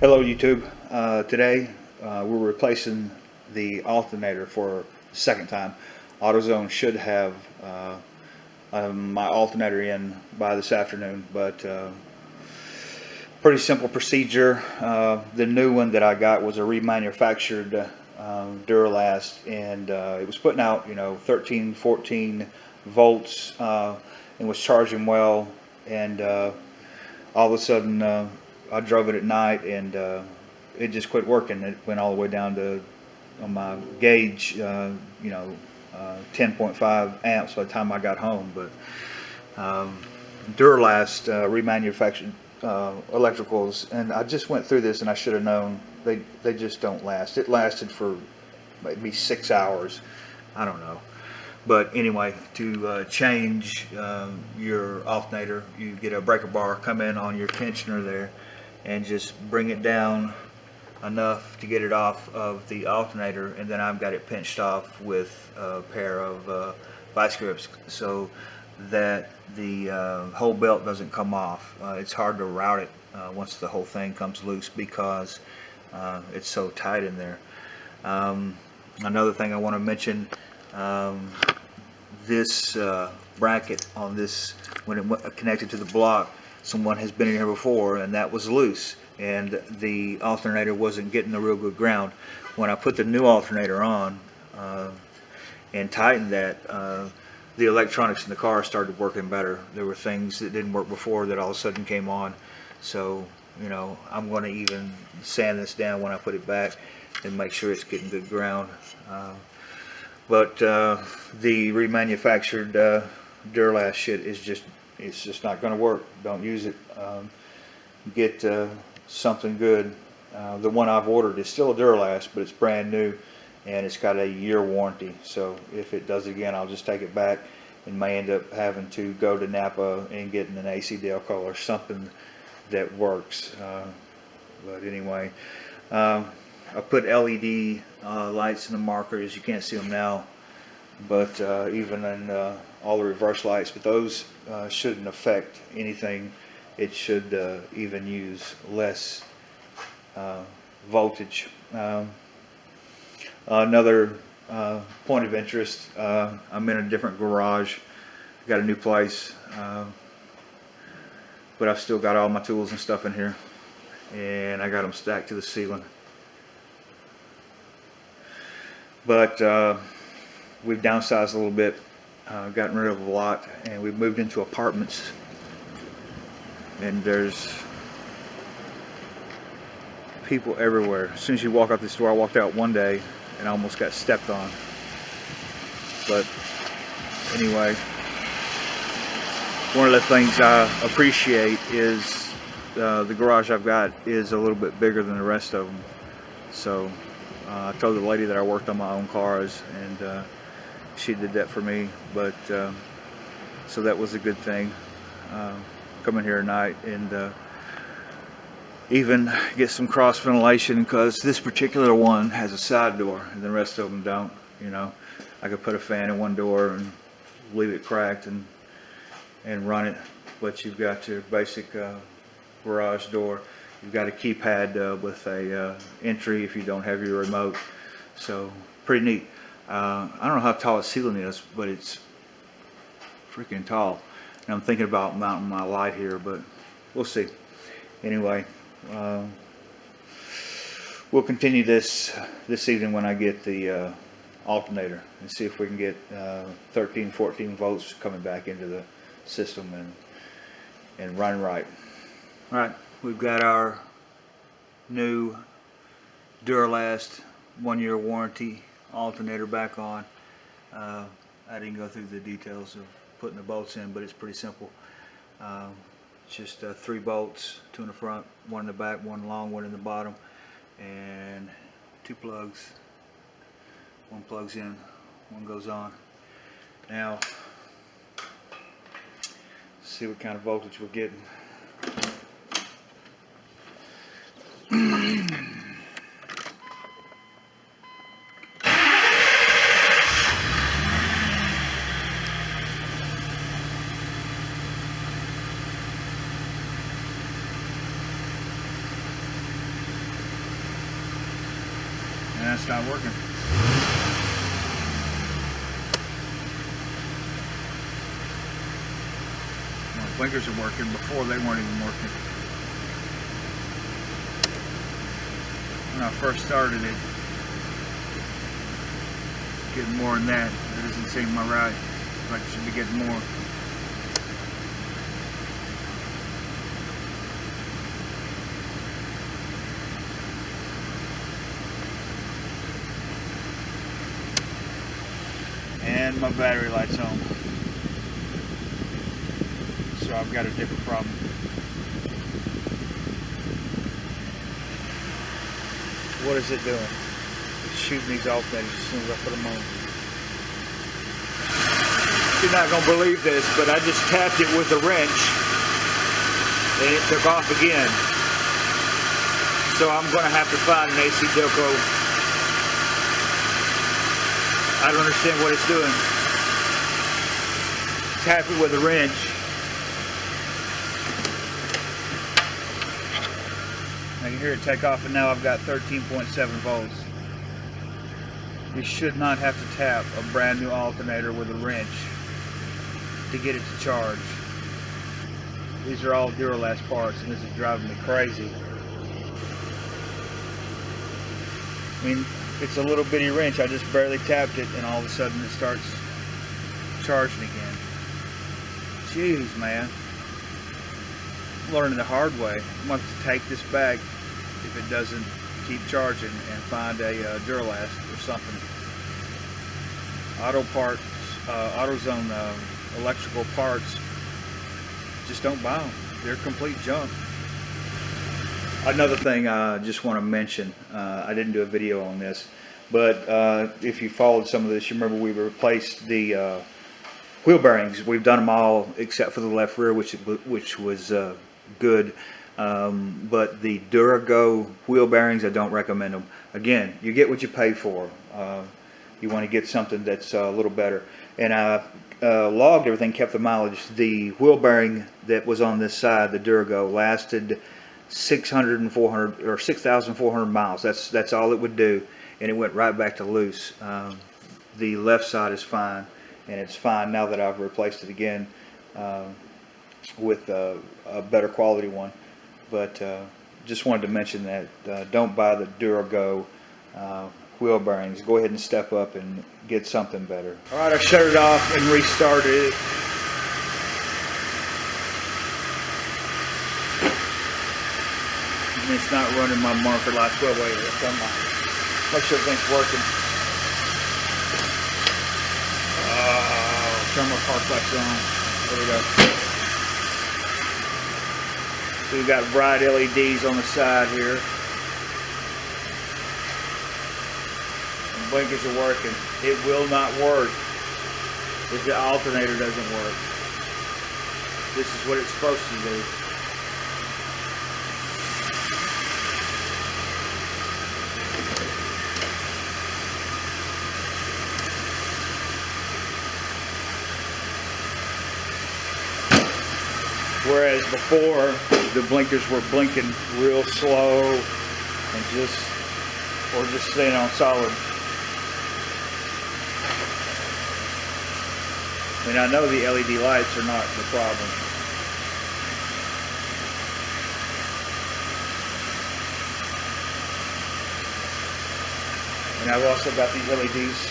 Hello YouTube. Today we're replacing the alternator for the second time. AutoZone should have my alternator in by this afternoon, but pretty simple procedure. The new one that I got was a remanufactured Duralast, and it was putting out 13, 14 volts and was charging well, and all of a sudden I drove it at night and it just quit working. It went all the way down to, on my gauge, 10.5 amps by the time I got home. But Duralast remanufactured electricals, and I just went through this and I should have known they just don't last. It lasted for maybe 6 hours. I don't know. But anyway, to change your alternator, you get a breaker bar, come in on your tensioner there, and just bring it down enough to get it off of the alternator, and then I've got it pinched off with a pair of vice grips so that the whole belt doesn't come off. It's hard to route it once the whole thing comes loose because it's so tight in there. Another thing I want to mention, this bracket on this, when it connected to the block, someone has been in here before and that was loose and the alternator wasn't getting the real good ground. When I put the new alternator on and tightened that, the electronics in the car started working better. There were things that didn't work before that all of a sudden came on. So I'm going to even sand this down when I put it back and make sure it's getting good ground. But the remanufactured Duralast shit is just not going to work. Don't use it. Get something good. The one I've ordered is still a Duralast, but it's brand new and it's got a year warranty. So if it does again, I'll just take it back and may end up having to go to Napa and getting an AC Delco or something that works. But anyway, I put LED lights in the markers. You can't see them now, but even in all the reverse lights, but those shouldn't affect anything. It should even use less voltage. Another point of interest, I'm in a different garage, got a new place, but I've still got all my tools and stuff in here, and I got them stacked to the ceiling. But we've downsized a little bit, gotten rid of a lot, and we've moved into apartments, and there's people everywhere. As soon as you walk out this door, I walked out one day and I almost got stepped on. But anyway, one of the things I appreciate is the garage I've got is a little bit bigger than the rest of them. So I told the lady that I worked on my own cars, and she did that for me. But so that was a good thing. Come in here at night and even get some cross ventilation, because this particular one has a side door and the rest of them don't. I could put a fan in one door and leave it cracked and run it, but you've got your basic garage door. You've got a keypad with a entry if you don't have your remote. So pretty neat. I don't know how tall the ceiling is, but it's freaking tall. And I'm thinking about mounting my light here, but we'll see. Anyway, we'll continue this evening when I get the alternator and see if we can get 13, 14 volts coming back into the system and run right. All right, we've got our new Duralast 1-year warranty alternator back on. I didn't go through the details of putting the bolts in, but it's pretty simple. Just 3 bolts, 2 in the front, 1 in the back, 1 long, 1 in the bottom, and 2 plugs. 1 plugs in, 1 goes on. Now, see what kind of voltage we're getting. it's not working. Well, blinkers are working. Before they weren't even working. When I first started it, getting more than that. That doesn't seem my right. Like I should be getting more. And my battery light's on. So I've got a different problem. What is it doing? It's shooting these alternators as soon as I put them on. You're not going to believe this, but I just tapped it with a wrench and it took off again. So I'm going to have to find an AC Delco. I don't understand what it's doing. Tap it with a wrench. I can hear it take off, and now I've got 13.7 volts. You should not have to tap a brand new alternator with a wrench to get it to charge. These are all Duralast parts, and this is driving me crazy. I mean, it's a little bitty wrench. I just barely tapped it, and all of a sudden it starts charging again. Jeez, man. I'm learning the hard way. I'm going to have to take this back if it doesn't keep charging and find a Duralast or something. Auto parts, AutoZone electrical parts, just don't buy them. They're complete junk. Another thing I just want to mention, I didn't do a video on this, but if you followed some of this, you remember we replaced the wheel bearings. We've done them all except for the left rear, which was good. But the Durago wheel bearings, I don't recommend them. Again, you get what you pay for. You want to get something that's a little better. And I logged everything, kept the mileage. The wheel bearing that was on this side, the Durago, lasted 6,400 miles. That's all it would do, and it went right back to loose. The left side is fine, and it's fine now that I've replaced it again with a better quality one. But just wanted to mention that don't buy the Durago wheel bearings. Go ahead and step up and get something better. All right, I shut it off and restarted it. And it's not running my marker lights. Well, wait, let's make sure everything's working. Turn my park lights on. There we go. So we've got bright LEDs on the side here. And blinkers are working. It will not work if the alternator doesn't work. This is what it's supposed to do. Whereas before, the blinkers were blinking real slow and just staying on solid. I mean, I know the LED lights are not the problem. And I've also got these LEDs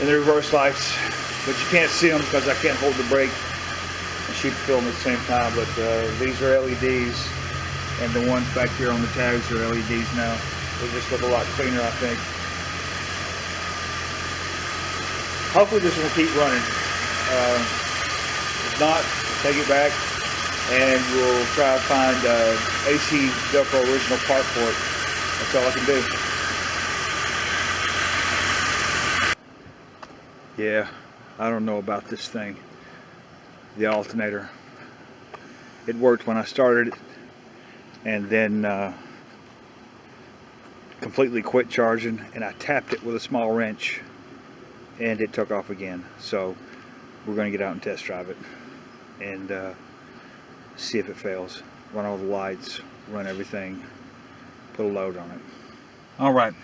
in the reverse lights, but you can't see them because I can't hold the brake and shoot film at the same time. But these are LEDs, and the ones back here on the tags are LEDs now. They just look a lot cleaner, I think. Hopefully this will keep running. If not, take it back and we'll try to find AC Delco original part for it. That's all I can do. Yeah, I don't know about this thing. The alternator. It worked when I started it, and then completely quit charging, and I tapped it with a small wrench and it took off again. So we're going to get out and test drive it and see if it fails. Run all the lights, run everything, put a load on it. Alright,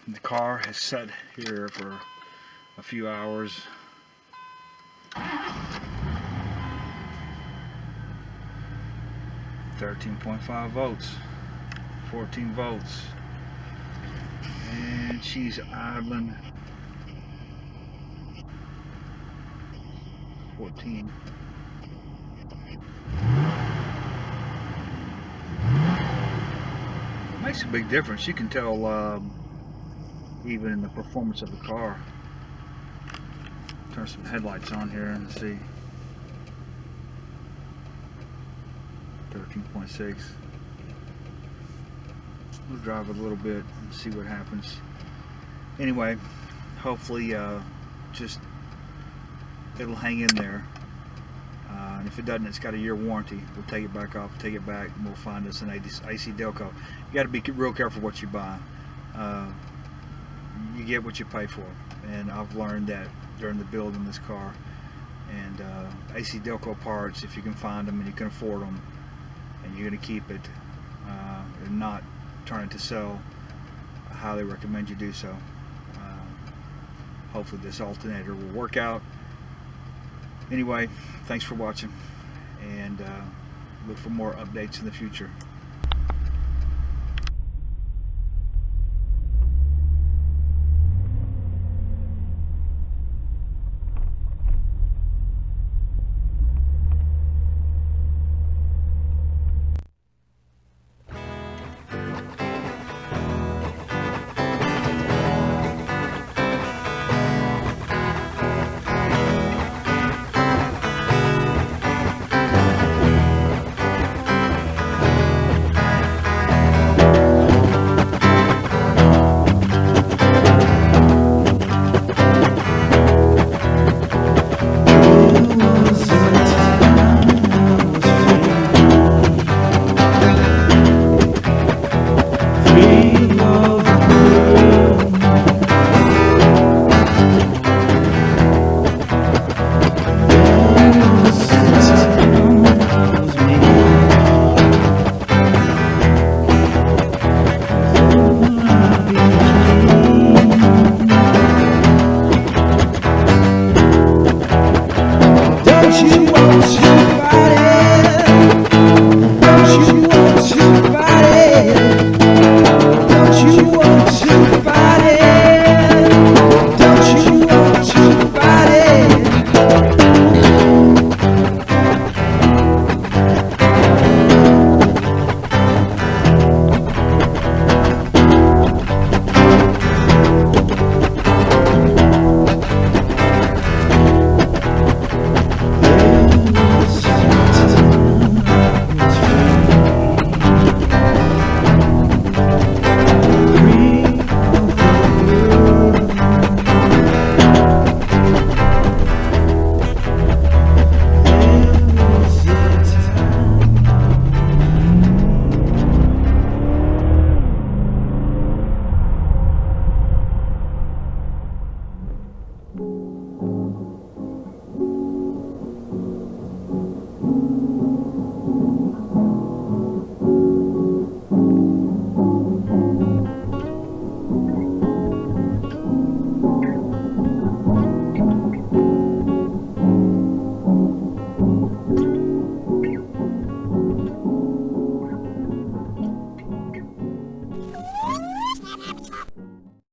The car has sat here for a few hours. 13.5 volts, 14 volts, and she's idling 14. Makes a big difference. You can tell even in the performance of the car. Turn some headlights on here and see. 13.6. We'll drive it a little bit and see what happens. Anyway, hopefully just it'll hang in there. And if it doesn't, it's got a year warranty. We'll take it back off, take it back, and we'll find us an AC Delco. You got to be real careful what you buy. You get what you pay for, and I've learned that during the build in this car. And AC Delco parts, if you can find them and you can afford them, and you're going to keep it and not trying to sell, I highly recommend you do so. Hopefully this alternator will work out. Anyway, thanks for watching, and look for more updates in the future.